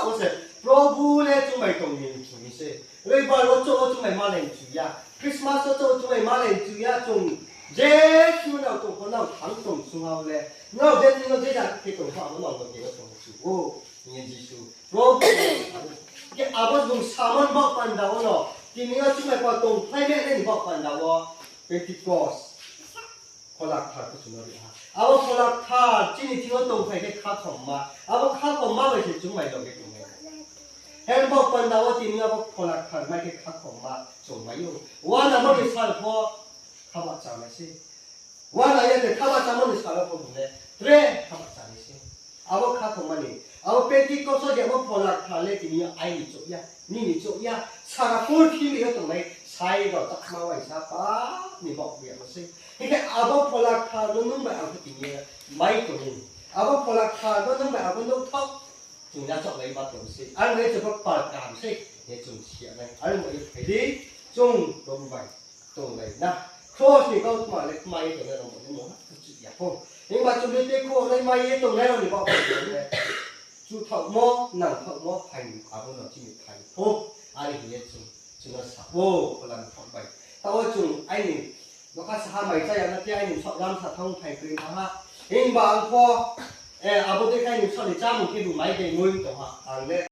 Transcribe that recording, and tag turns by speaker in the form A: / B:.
A: 我说 Prabhu 咧仲未同年主些，你話我做仲未馬年主呀 ，Christmas 做仲未馬年主呀，仲耶穌那仲可能行動仲好咧，那這陣佢同話我諗到幾個同事，哦，年耶穌 ，Prabhu 嘅阿伯仲三蚊บอกปันดาวเนาะทีนี้ก็仲未話當ให้แม่เล่นบอกปันดาวเป็นติดกอสคนละขาดก็仲有啲嚇，阿伯คนละขาดที่นี่ที่ว่า當ให้佢ขาดของมา阿伯ขาดของมาเลย仲未到嘅仲未。แฮนบอกปันดาวทีนี้บอกคนละขันไม่ได้คัดของมาส่งมาอยู่ว่าน่ะไม่ได้ใช้พอข้าวจานไม่ใช่ว่าน่ะยังแต่ข้าวจานไม่ได้ใช้พอเลยเร่ข้าวจานไม่ใช่เอาว่าคัดของมันนี่เอาเป็นที่ก็ส่วนใหญ่ว่าคนละขันเลยทีนี้ไอ้นี่จุยานี่จุยาสารพัดที่มีก็ตรงไหนใช้ก็ตักมาไว้ซะป้านี่บอกเบียร์ไม่ใช่ที่แค่เอาว่าคนละขันนู้นไม่เอาที่นี่ไม่ตรงนี้เอาว่าคนละขันนู้นไม่เอาคนนู้นท็อป仲有作你把東西，而你就不把顏色你仲似咧，而我要睇啲中到位到嚟嗱，cross 你講埋你買嘢到咧，你冇乜注意方，你話做你啲 cross 你買嘢到咧，你บอก咧，做頭摸能頭摸係唔啱嗰度先要睇，好，啊你嘢仲有十，可能頭位，但我仲ไอ้นี่我家下咪真係有啲ไอ้นี่ชอบน้ำสัตว์ท้องไผ่佢嚇，你บางพอ阿伯啲雞肉出嚟揸門幾度買地妹度嚇，但咧。